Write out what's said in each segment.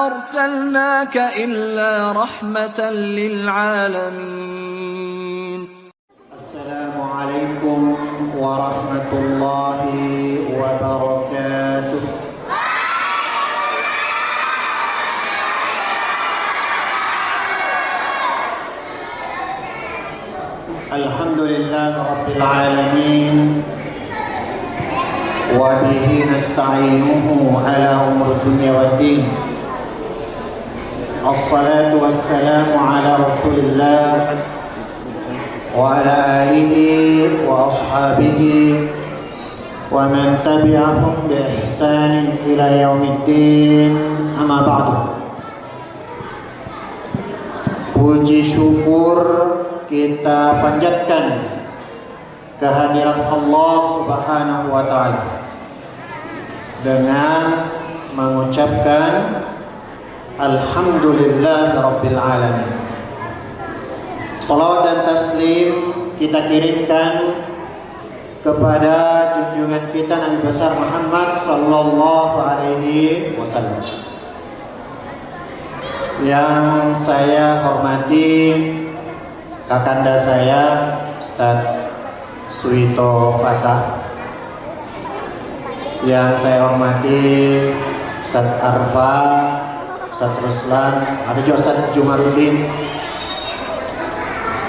أرسلناك إلا رحمة للعالمين. السلام عليكم ورحمة الله وبركاته. الحمد لله رب العالمين وبه نستعينه على أمور الدنيا والدين. الصلاة والسلام على رسول الله وعلى آله وأصحابه ومن تبعهم بإحسان إلى يوم الدين. أما بعد. Puji syukur kita panjatkan kehadiran Allah Subhanahu wa taala dengan mengucapkan alhamdulillahirabbil alamin. Salawat dan taslim kita kirimkan kepada junjungan kita Nabi besar Muhammad sallallahu alaihi wasallam. Yang saya hormati kakanda saya Ustaz Suito Fatah, yang saya hormati Ustaz Arfa, Ustaz Ruslan, ada juga Ustaz Jumaruddin,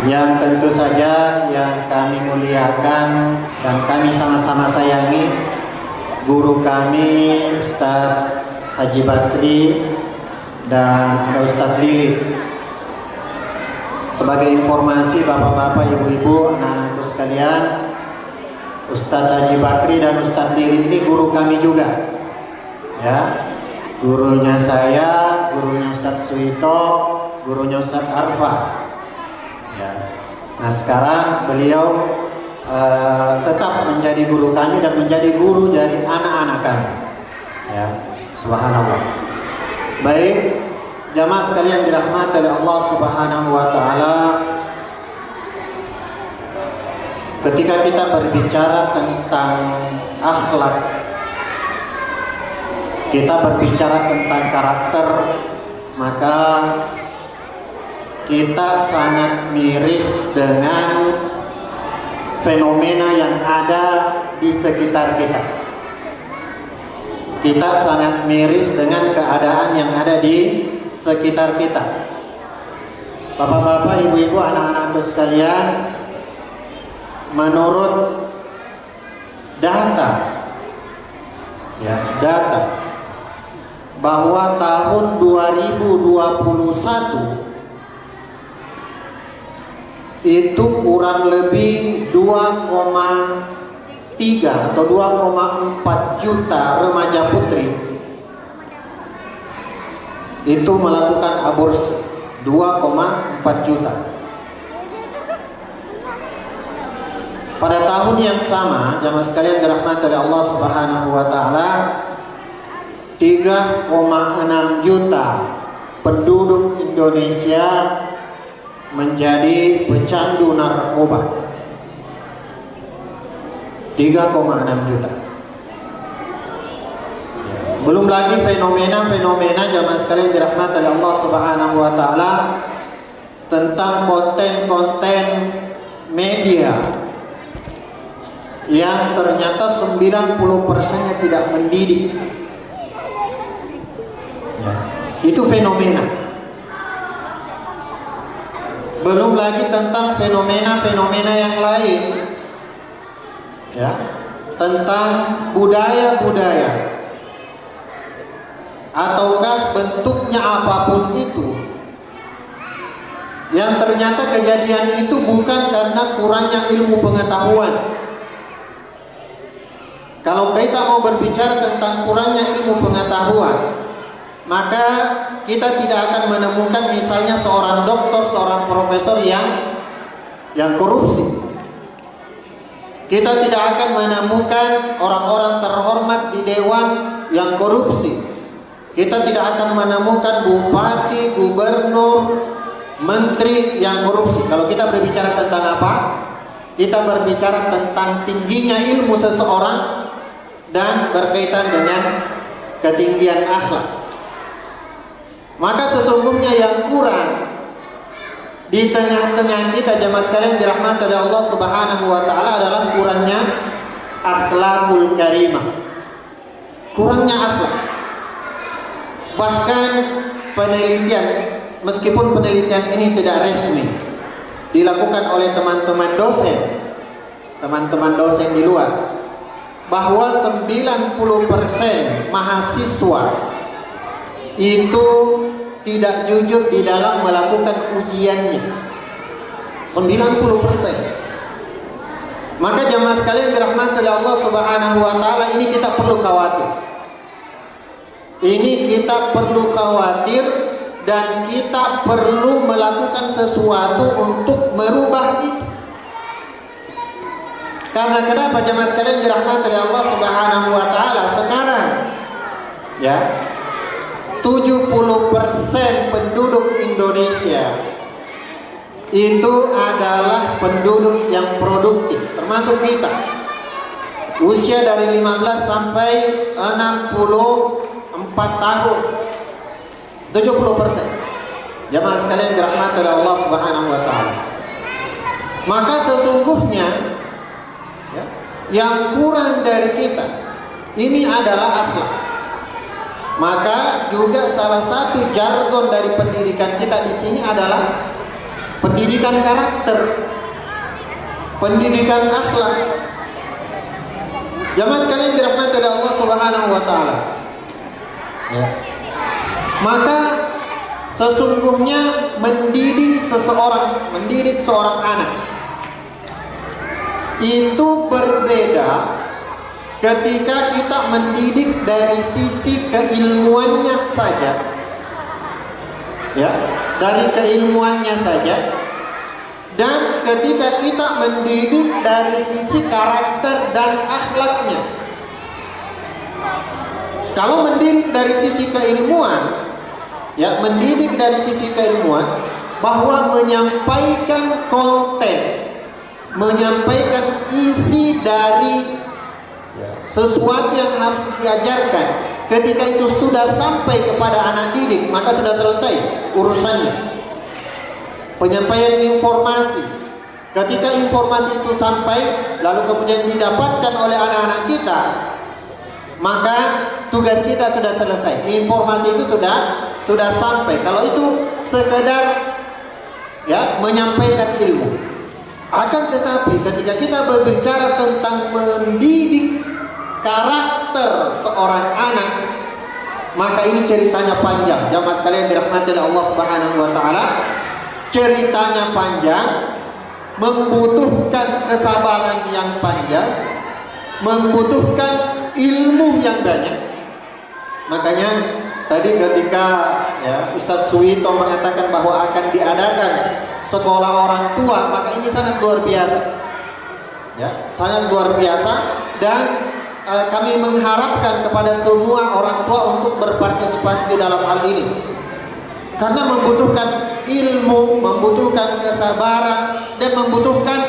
yang tentu saja yang kami muliakan dan kami sama-sama sayangi guru kami Ustaz Haji Bakri dan ada Ustaz Lili. Sebagai informasi bapak-bapak, ibu-ibu, anak-anakku sekalian, Ustaz Haji Bakri dan Ustaz Lili ini guru kami juga, ya. Gurunya saya, gurunya Ustaz Suito, gurunya Ustaz Arfa. Ya. Nah sekarang beliau tetap menjadi guru kami dan menjadi guru dari anak-anak kami. Ya, subhanallah. Baik, jamaah sekalian dirahmati oleh Allah Subhanahu wa taala. Ketika kita berbicara tentang akhlak, kita berbicara tentang karakter, maka kita sangat miris dengan fenomena yang ada di sekitar kita. Kita sangat miris dengan keadaan yang ada di sekitar kita. Bapak-bapak, ibu-ibu, anak-anakku sekalian, menurut data bahwa tahun 2021 itu kurang lebih 2,3 atau 2,4 juta remaja putri itu melakukan aborsi. 2,4 juta. Pada tahun yang sama, jamaah sekalian dirahmati oleh Allah Subhanahu wa taala, 3,6 juta penduduk Indonesia menjadi pecandu narkoba. 3,6 juta. Belum lagi fenomena-fenomena jamaah sekalian dirahmati oleh Allah Subhanahu wa taala tentang konten-konten media yang ternyata 90%-nya tidak mendidik. Ya, itu fenomena. Belum lagi tentang fenomena-fenomena yang lain, ya, tentang budaya-budaya ataukah bentuknya apapun itu, yang ternyata kejadian itu bukan karena kurangnya ilmu pengetahuan. Kalau kita mau berbicara tentang kurangnya ilmu pengetahuan, maka kita tidak akan menemukan misalnya seorang dokter, seorang profesor yang korupsi. Kita tidak akan menemukan orang-orang terhormat di dewan yang korupsi. Kita tidak akan menemukan bupati, gubernur, menteri yang korupsi. Kalau kita berbicara tentang apa? Kita berbicara tentang tingginya ilmu seseorang dan berkaitan dengan ketinggian akhlak. Maka sesungguhnya yang kurang di tengah-tengah kita jemaah sekalian dirahmati oleh Allah Subhanahu wa taala adalah kurangnya akhlakul karimah. Kurangnya akhlak. Bahkan penelitian, meskipun penelitian ini tidak resmi, dilakukan oleh teman-teman dosen di luar, bahwa 90% mahasiswa itu tidak jujur di dalam melakukan ujiannya. 90%. Maka jemaah sekalian dirahmati oleh Allah Subhanahu wa taala, ini kita perlu khawatir. Ini kita perlu khawatir dan kita perlu melakukan sesuatu untuk merubah itu. Karena kenapa jemaah sekalian dirahmati oleh Allah Subhanahu wa taala, sekarang ya 70% penduduk Indonesia itu adalah penduduk yang produktif, termasuk kita. Usia dari 15 sampai 64 tahun. 70%. Jemaah sekalian dirahmati oleh Allah Subhanahu wa taala. Maka sesungguhnya ya, yang kurang dari kita ini adalah akhlak. Maka juga salah satu jargon dari pendidikan kita di sini adalah pendidikan karakter, pendidikan akhlak. Jemaah sekalian dirahmati oleh Allah Subhanahu wa taala. Ya. Maka sesungguhnya mendidik seorang anak itu berbeda ketika kita mendidik dari sisi keilmuannya saja. Ya, dari keilmuannya saja, dan ketika kita mendidik dari sisi karakter dan akhlaknya. Kalau mendidik dari sisi keilmuan, ya, mendidik dari sisi keilmuan bahwa menyampaikan konten, menyampaikan isi dari sesuatu yang harus diajarkan. Ketika itu sudah sampai kepada anak didik, maka sudah selesai urusannya. Penyampaian informasi. Ketika informasi itu sampai, lalu kemudian didapatkan oleh anak-anak kita, maka tugas kita sudah selesai. Informasi itu sudah sampai. Kalau itu sekedar ya menyampaikan ilmu. Akan tetapi ketika kita berbicara tentang mendidik karakter seorang anak, maka ini ceritanya panjang. Jamaah sekalian dirahmati oleh Allah Subhanahu wa taala, ceritanya panjang, membutuhkan kesabaran yang panjang, membutuhkan ilmu yang banyak. Makanya tadi ketika ya, Ustadz Suwito mengatakan bahwa akan diadakan sekolah orang tua, maka ini sangat luar biasa. Ya, sangat luar biasa, dan kami mengharapkan kepada semua orang tua untuk berpartisipasi di dalam hal ini. Karena membutuhkan ilmu, membutuhkan kesabaran, dan membutuhkan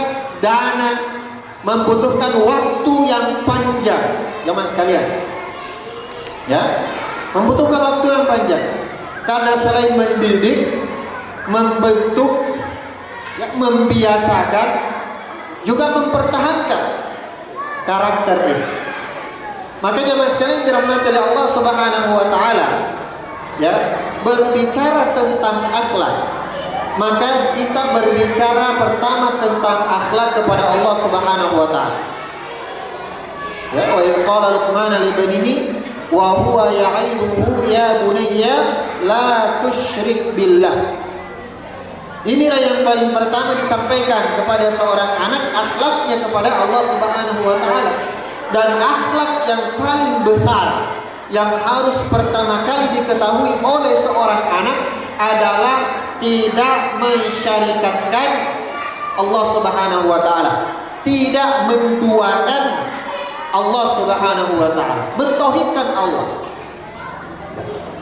dana, membutuhkan waktu yang panjang. Jemaah sekalian, ya, membutuhkan waktu yang panjang. Karena selain mendidik, membentuk, ya, membiasakan, juga mempertahankan karakter ini. Maka jemaah sekalian dirahmati oleh Allah Subhanahu wa taala, ya, berbicara tentang akhlak, maka kita berbicara pertama tentang akhlak kepada Allah Subhanahu wa taala. Ya, wa qala Luqman li banihi wa huwa ya'iduhu ya bunayya la tusyrik billah. Inilah yang paling pertama disampaikan kepada seorang anak, akhlaknya kepada Allah Subhanahu wa taala. Dan akhlak yang paling besar yang harus pertama kali diketahui oleh seorang anak adalah tidak mensyarikatkan Allah Subhanahu wa taala, tidak menduakan Allah Subhanahu wa taala, mentauhidkan Allah.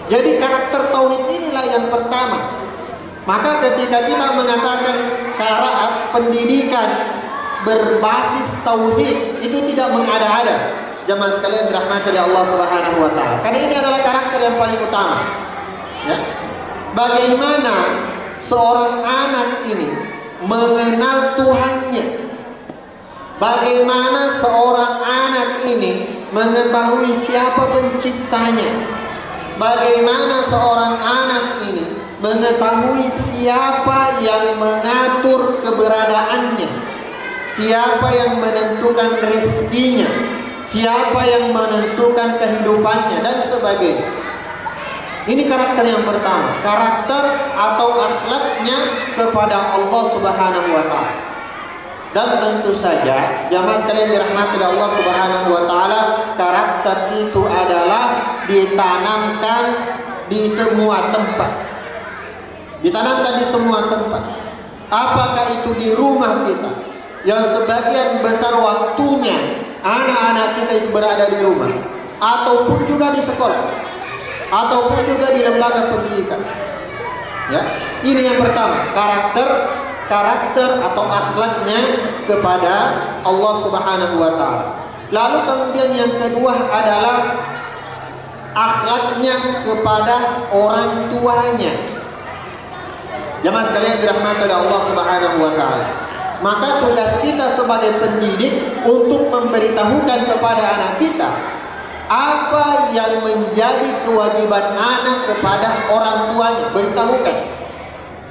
Jadi karakter tauhid inilah yang pertama. Maka ketika kita mengatakan karakter pendidikan berbasis tauhid, itu tidak mengada-ada. Jemaah sekalian dirahmati oleh Allah Subhanahu wa taala. Karena ini adalah karakter yang paling utama. Ya. bagaimana seorang anak ini mengenal Tuhannya. Bagaimana seorang anak ini mengetahui siapa penciptanya. Bagaimana seorang anak ini mengetahui siapa yang mengatur keberadaannya, siapa yang menentukan rezekinya, siapa yang menentukan kehidupannya, dan sebagainya. Ini karakter yang pertama, karakter atau akhlaknya kepada Allah Subhanahu wa Ta'ala. Dan tentu saja jamaah sekalian dirahmati oleh Allah Subhanahu wa Ta'ala, karakter itu adalah ditanamkan di semua tempat. Ditanamkan di semua tempat. Apakah itu di rumah kita, yang sebagian besar waktunya anak-anak kita itu berada di rumah, ataupun juga di sekolah, ataupun juga di lembaga pendidikan. Ya, ini yang pertama, karakter atau akhlaknya kepada Allah Subhanahu wa Ta'ala. Lalu kemudian yang kedua adalah akhlaknya kepada orang tuanya. Jamaah sekalian dirahmati oleh Allah Subhanahu wa Ta'ala. Maka tugas kita sebagai pendidik untuk memberitahukan kepada anak kita apa yang menjadi kewajiban anak kepada orang tuanya. Beritahukan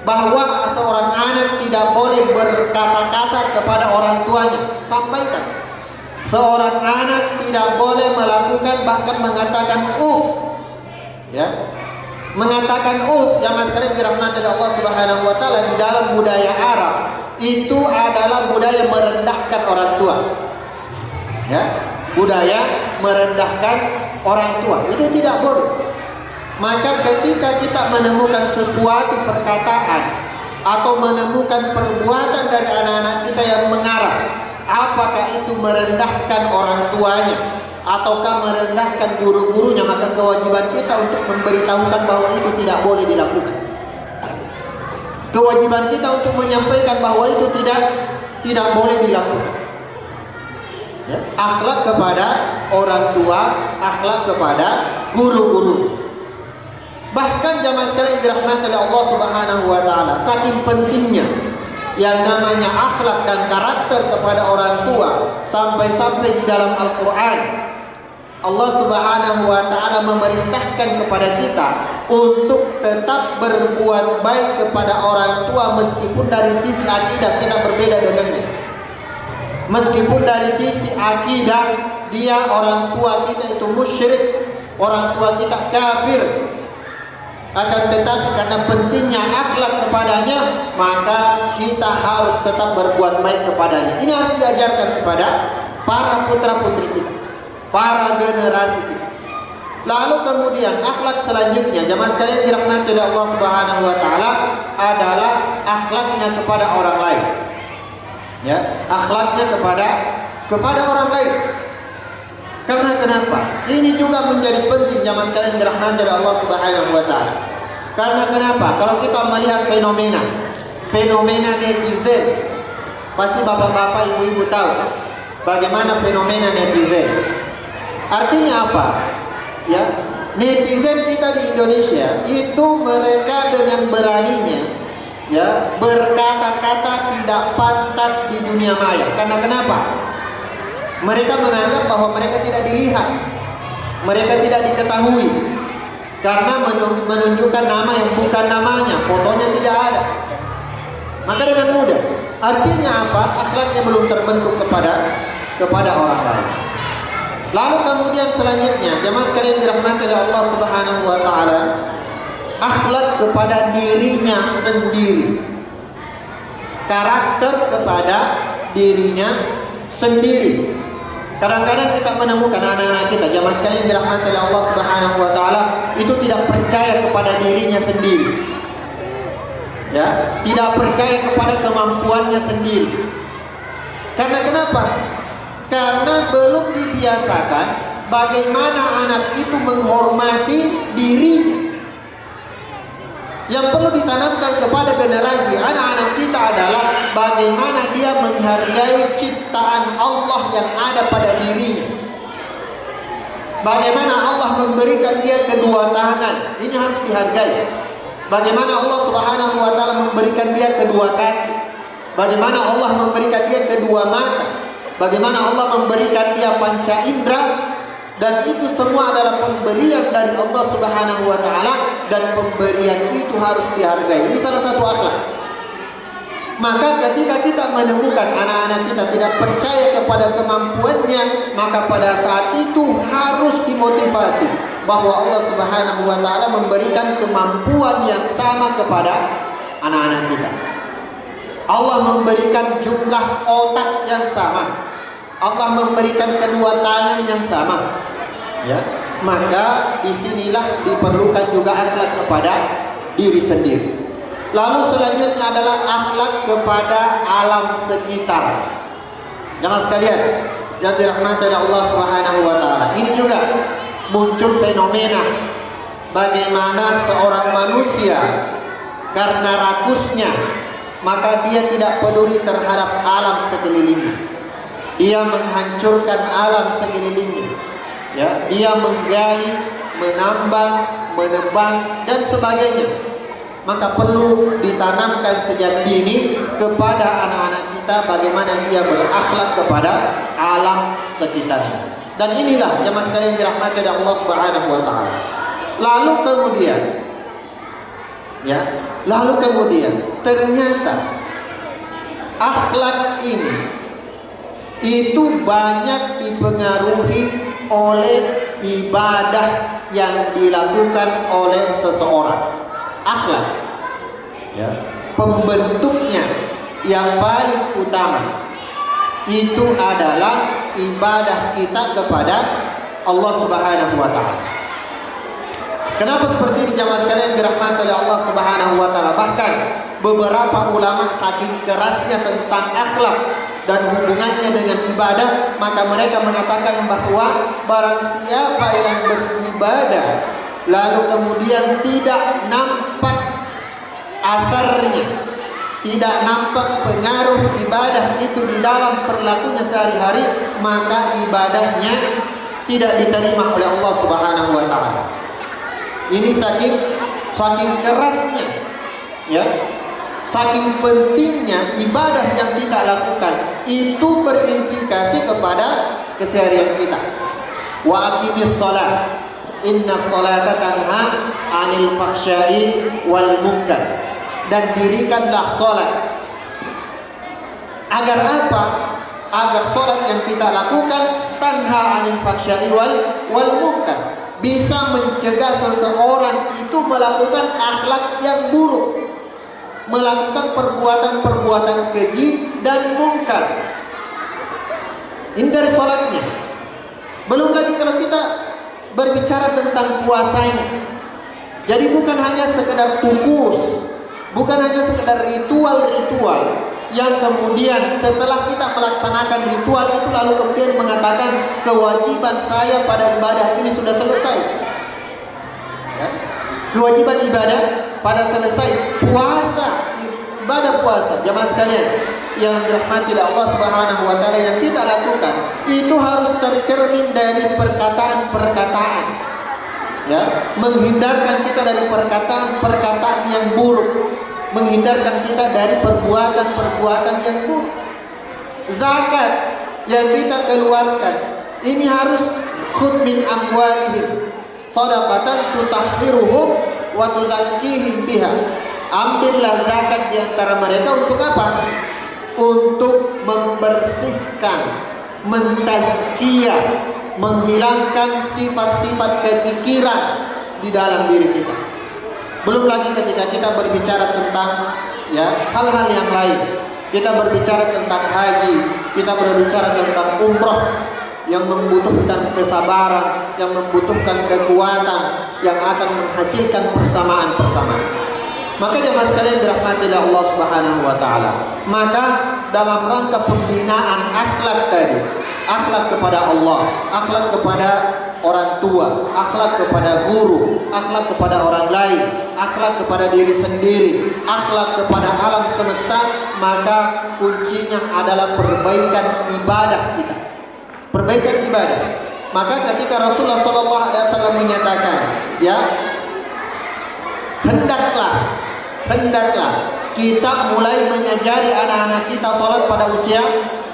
bahwa seorang anak tidak boleh berkata kasar kepada orang tuanya. Sampaikan. Seorang anak tidak boleh melakukan, bahkan mengatakan ya, mengatakan jamaah sekalian dirahmati oleh Allah Subhanahu wa Ta'ala, di dalam budaya Arab itu adalah budaya merendahkan orang tua. Ya, budaya merendahkan orang tua itu tidak boleh. Maka ketika kita menemukan sesuatu perkataan atau menemukan perbuatan dari anak-anak kita yang mengarah, apakah itu merendahkan orang tuanya ataukah merendahkan guru-gurunya, maka kewajiban kita untuk memberitahukan bahwa itu tidak boleh dilakukan. Kewajiban kita untuk menyampaikan bahwa itu tidak boleh dilakukan. Ya. Akhlak kepada orang tua, akhlak kepada guru-guru. Bahkan jamaah sekalian dirahmati oleh Allah Subhanahu wa Ta'ala, saking pentingnya yang namanya akhlak dan karakter kepada orang tua, sampai-sampai di dalam Al-Quran Allah Subhanahu wa Ta'ala memerintahkan kepada kita untuk tetap berbuat baik kepada orang tua, meskipun dari sisi akidah kita berbeda dengannya. Meskipun dari sisi akidah dia, orang tua kita itu musyrik, orang tua kita kafir, akan tetapi karena pentingnya akhlak kepadanya, maka kita harus tetap berbuat baik kepadanya. Ini harus diajarkan kepada para putra-putri kita, para generasi kita. Lalu kemudian akhlak selanjutnya, jamaah sekalian dirahmati oleh Allah Subhanahu wa Ta'ala, adalah akhlaknya kepada orang lain. Ya, akhlaknya kepada orang lain. Karena kenapa? Ini juga menjadi penting jamaah sekalian dirahmati oleh Allah Subhanahu wa Ta'ala. Karena kenapa? Kalau kita melihat fenomena netizen, pasti bapak-bapak, ibu-ibu tahu bagaimana fenomena netizen. Artinya apa? Ya, netizen kita di Indonesia itu mereka dengan beraninya ya berkata-kata tidak pantas di dunia maya. Karena kenapa? Mereka menganggap bahwa mereka tidak dilihat, mereka tidak diketahui, karena menunjukkan nama yang bukan namanya, fotonya tidak ada. Maka dengan mudah, artinya apa? Akhlaknya belum terbentuk kepada orang lain. Lalu kemudian selanjutnya, jemaah sekalian dirahmati oleh Allah Subhanahu wa Ta'ala, akhlak kepada dirinya sendiri, karakter kepada dirinya sendiri. Kadang-kadang kita menemukan anak-anak kita, jamaah sekalian dirahmati oleh Allah Subhanahu wa Ta'ala, itu tidak percaya kepada dirinya sendiri. Ya, tidak percaya kepada kemampuannya sendiri. Karena kenapa? Karena belum dibiasakan bagaimana anak itu menghormati dirinya. Yang perlu ditanamkan kepada generasi anak-anak kita adalah bagaimana dia menghargai ciptaan Allah yang ada pada dirinya. Bagaimana Allah memberikan dia kedua tangan, ini harus dihargai. Bagaimana Allah Subhanahu wa taala memberikan dia kedua kaki. Bagaimana Allah memberikan dia kedua mata. Bagaimana Allah memberikan dia panca indera. Dan itu semua adalah pemberian dari Allah Subhanahu wa taala, dan pemberian itu harus dihargai. Ini salah satu akhlak. Maka ketika kita menemukan anak-anak kita tidak percaya kepada kemampuannya, maka pada saat itu harus dimotivasi bahwa Allah Subhanahu wa taala memberikan kemampuan yang sama kepada anak-anak kita. Allah memberikan jumlah otak yang sama. Allah memberikan kedua tangan yang sama. Ya, maka disinilah diperlukan juga akhlak kepada diri sendiri. Lalu selanjutnya adalah akhlak kepada alam sekitar. Jemaah sekalian yang dirahmati oleh Allah Subhanahu wa taala, ini juga muncul fenomena bagaimana seorang manusia karena rakusnya, maka dia tidak peduli terhadap alam sekelilingnya. Dia menghancurkan alam sekelilingnya. Ya, dia menggali, menambang, menebang dan sebagainya. Maka perlu ditanamkan sejak dini kepada anak-anak kita bagaimana dia berakhlak kepada alam sekitarnya. Dan inilah jemaah sekalian dirahmati oleh Allah Subhanahu wa taala. Lalu kemudian ternyata akhlak ini itu banyak dipengaruhi oleh ibadah yang dilakukan oleh seseorang. Akhlak, ya, pembentuknya yang paling utama itu adalah ibadah kita kepada Allah Subhanahu wa taala. Kenapa seperti ini jamaah sekalian dirahmati oleh Allah Subhanahu wa taala? Bahkan beberapa ulama saking kerasnya tentang akhlak dan hubungannya dengan ibadah, maka mereka mengatakan bahwa barang siapa yang beribadah lalu kemudian tidak nampak asarnya, tidak nampak pengaruh ibadah itu di dalam perilakunya sehari-hari, maka ibadahnya tidak diterima oleh Allah Subhanahu wa taala. Ini saking kerasnya, ya. Saking pentingnya ibadah yang kita lakukan itu berimplikasi kepada keseharian kita. Wa aqimis shalah, inna sholata tanha 'anil fahsya'i wal munkar. Dan dirikanlah sholat. Agar apa? Agar sholat yang kita lakukan tanha 'anil fahsya'i wal munkar, bisa mencegah seseorang itu melakukan akhlak yang buruk, melakukan perbuatan-perbuatan keji dan mungkar. Ini dari sholatnya. Belum lagi kalau kita berbicara tentang puasanya. Jadi bukan hanya sekedar tukus, bukan hanya sekedar ritual-ritual yang kemudian setelah kita melaksanakan ritual itu lalu kemudian mengatakan kewajiban saya pada ibadah ini sudah selesai. Ya. Kewajiban ibadah pada selesai. Puasa, ibadah puasa, jamaah sekalian yang dirahmati oleh Allah Subhanahu wa taala, yang kita lakukan itu harus tercermin dari perkataan-perkataan, ya, menghindarkan kita dari perkataan-perkataan yang buruk, menghindarkan kita dari perbuatan-perbuatan yang buruk. Zakat yang kita keluarkan ini harus khudh min amwalihim shadaqatan tutahhiruhum wa tuzakkihim biha. Ambillah zakat di antara mereka untuk apa? Untuk membersihkan, mentazkiyah, menghilangkan sifat-sifat kekikiran di dalam diri kita. Belum lagi ketika kita berbicara tentang, ya, hal-hal yang lain. Kita berbicara tentang haji, kita berbicara tentang umrah yang membutuhkan kesabaran, yang membutuhkan kekuatan, yang akan menghasilkan persamaan-persamaan. Maka jemaah sekalian dirahmati oleh Allah Subhanahu wa taala, maka dalam rangka pembinaan akhlak tadi, akhlak kepada Allah, akhlak kepada orang tua, akhlak kepada guru, akhlak kepada orang lain, akhlak kepada diri sendiri, akhlak kepada alam semesta, maka kuncinya adalah perbaikan ibadah kita. Perbaikan ibadah. Maka ketika Rasulullah SAW menyatakan, ya, hendaklah kita mulai mengajari anak-anak kita sholat pada usia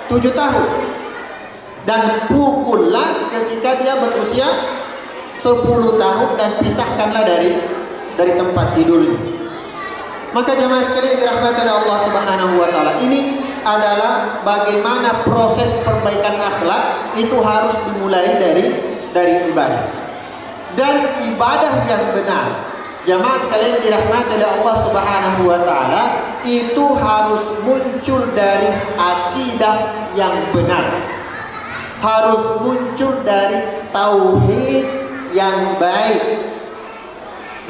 7 tahun. Dan pukullah ketika dia berusia 10 tahun dan pisahkanlah dari tempat tidurnya. Maka jemaah sekalian dirahmati oleh Allah Subhanahu wa taala, ini adalah bagaimana proses perbaikan akhlak itu harus dimulai dari ibadah. Dan ibadah yang benar, jemaah sekalian dirahmati oleh Allah Subhanahu wa taala, itu harus muncul dari akidah yang benar. Harus muncul dari tauhid yang baik,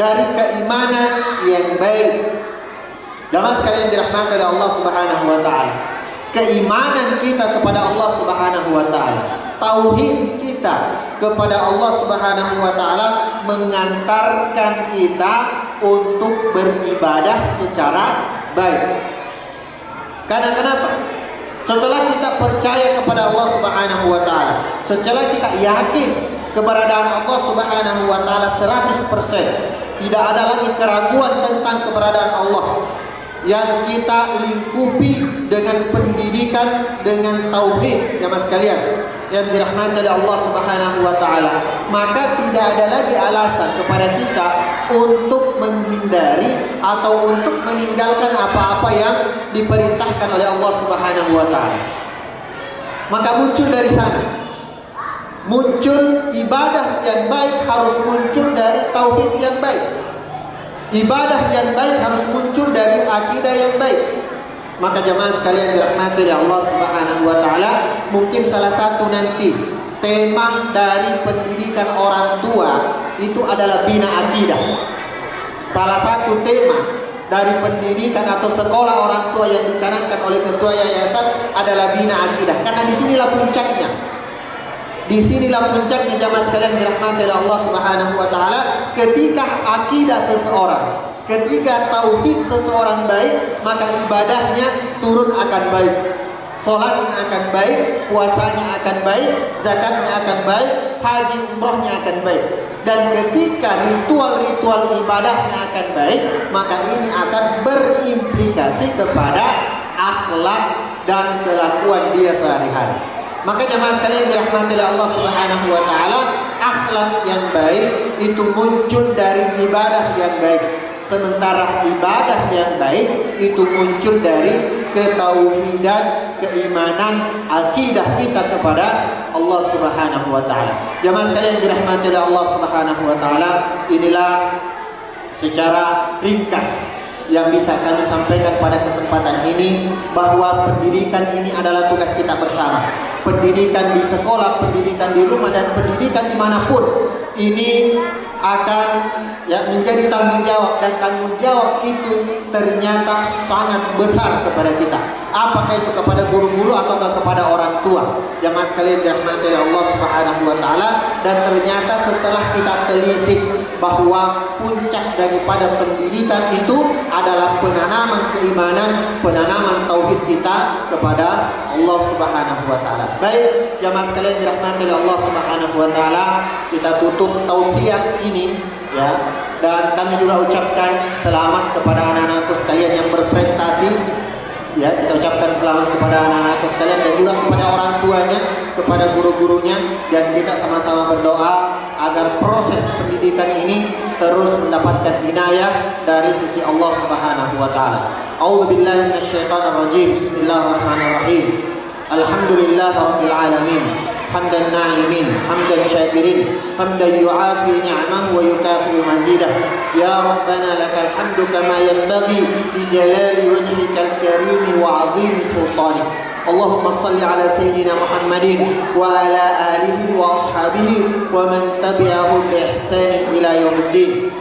dari keimanan yang baik. Jemaah sekalian dirahmati oleh Allah Subhanahu wa taala, keimanan kita kepada Allah Subhanahu wa taala, tauhid kita kepada Allah Subhanahu wa taala mengantarkan kita untuk beribadah secara baik. Karena kenapa? Setelah kita percaya kepada Allah Subhanahu wa taala, setelah kita yakin keberadaan Allah Subhanahu wa taala 100%, tidak ada lagi keraguan tentang keberadaan Allah, yang kita lingkupi dengan pendidikan, dengan tauhid, jemaah sekalian yang dirahmati oleh Allah Subhanahu wa taala, maka tidak ada lagi alasan kepada kita untuk menghindari atau untuk meninggalkan apa-apa yang diperintahkan oleh Allah Subhanahu wa taala. Maka muncul dari sana, muncul ibadah yang baik harus muncul dari tauhid yang baik. Ibadah yang baik harus muncul dari akidah yang baik. Maka jemaah sekalian dirahmati oleh Allah Subhanahu wa taala, mungkin salah satu nanti tema dari pendidikan orang tua itu adalah bina akidah. Salah satu tema dari pendidikan atau sekolah orang tua yang dicanangkan oleh ketua yayasan adalah bina akidah. Karena disinilah puncaknya. Disinilah puncaknya jamaah sekalian dirahmati oleh Allah Subhanahu wa taala, ketika akidah seseorang, ketika tauhid seseorang baik, maka ibadahnya turun akan baik. Salatnya akan baik, puasanya akan baik, zakatnya akan baik, haji umrohnya akan baik. Dan ketika ritual-ritual ibadahnya akan baik, maka ini akan berimplikasi kepada akhlak dan kelakuan dia sehari-hari. Maka jemaah sekalian dirahmati oleh Allah Subhanahu wa taala, akhlak yang baik itu muncul dari ibadah yang baik. Sementara ibadah yang baik itu muncul dari ketauhidan, keimanan, akidah kita kepada Allah Subhanahu wa taala. Jemaah sekalian dirahmati oleh Allah Subhanahu wa taala, inilah secara ringkas yang bisa kami sampaikan pada kesempatan ini, bahwa pendidikan ini adalah tugas kita bersama. Pendidikan di sekolah, pendidikan di rumah, dan pendidikan dimanapun ini akan menjadi tanggung jawab, dan tanggung jawab itu ternyata sangat besar kepada kita. Apakah itu kepada guru-guru atau kepada orang tua? Jemaah sekalian dirahmati oleh Allah Subhanahu wa taala, dan ternyata setelah kita telisik bahwa puncak daripada pendidikan itu adalah penanaman keimanan, penanaman tauhid kita kepada Allah Subhanahu wa taala. Baik, jemaah sekalian dirahmati oleh Allah Subhanahu wa taala, kita tutup tausiah ini ya, dan kami juga ucapkan selamat kepada anak-anakku sekalian yang berprestasi. Ya, kita ucapkan selamat kepada anak-anakku sekalian dan juga kepada orang tuanya, kepada guru-gurunya, dan kita sama-sama berdoa agar proses pendidikan ini terus mendapatkan inayah dari sisi Allah Subhanahu wa taala. A'udzubillahi minasyaitonir rajim. Bismillahirrahmanirrahim. Alhamdulillahirabbil alamin. Hamdan na'imin, hamdan syakirin, hamdan yu'afi ni'amahu wa yukafi mazidah. Ya Rabbana lakal hamdu kama yanbaghi bi jalali wajhikal karim wa 'azimi sultanik. Allahumma salli ala sayyidina Muhammadin wa ala alihi wa ashabihi wa man tabi'ahum bi ihsan ila yaumiddin.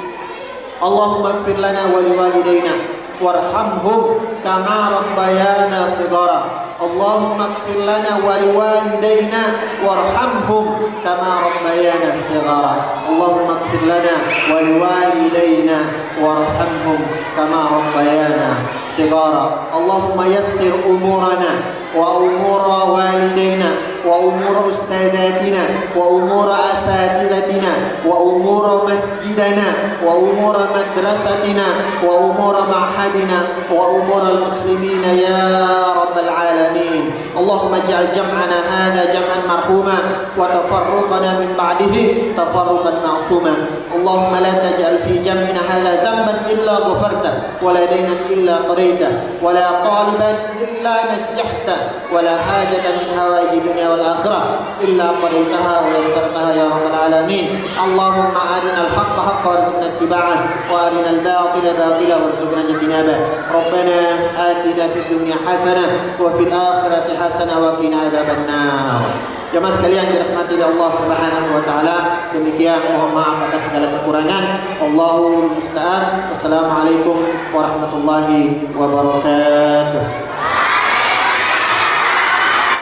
Allahumma ighfir lana wa liwalidayna warhamhum kama rabbayana shighara. Allahumma ighfir lana wa liwalidayna warhamhum kama rabbayana shighara. Allahumma ighfir lana wa liwalidayna warhamhum kama rabbayana shighara. Allahumma yassir umurana wa umura walidayna وأمور أستاذاتنا وأمور أساتذتنا وأمور مسجدنا وأمور مدرستنا وأمور معهدنا وأمور المسلمين يا رب العالمين. اللهم اجعل جمعنا هذا جمعا مرحوما وتفرقنا من بعده تفرقا معصوما. اللهم لا تجعل في جمعنا هذا ذنبا إلا غفرته ولا دينا إلا قضيته ولا طالبا إلا نجحته ولا حاجة من حوائج الدنيا والآخرة إلا قضيتها ويسرتها يا رب العالمين. اللهم أرنا الحق حقا وارزقنا اتباعه وأرنا الباطل باطلا وارزقنا اجتنابه. ربنا آتنا في الدنيا حسنة وفي الآخرة حسنة وقنا عذاب النار. Jemaah sekalian dirahmati oleh Allah Subhanahu wa taala, demikian mohon maaf atas segala kekurangan. Allahul musta'an. Wassalamualaikum warahmatullahi wabarakatuh.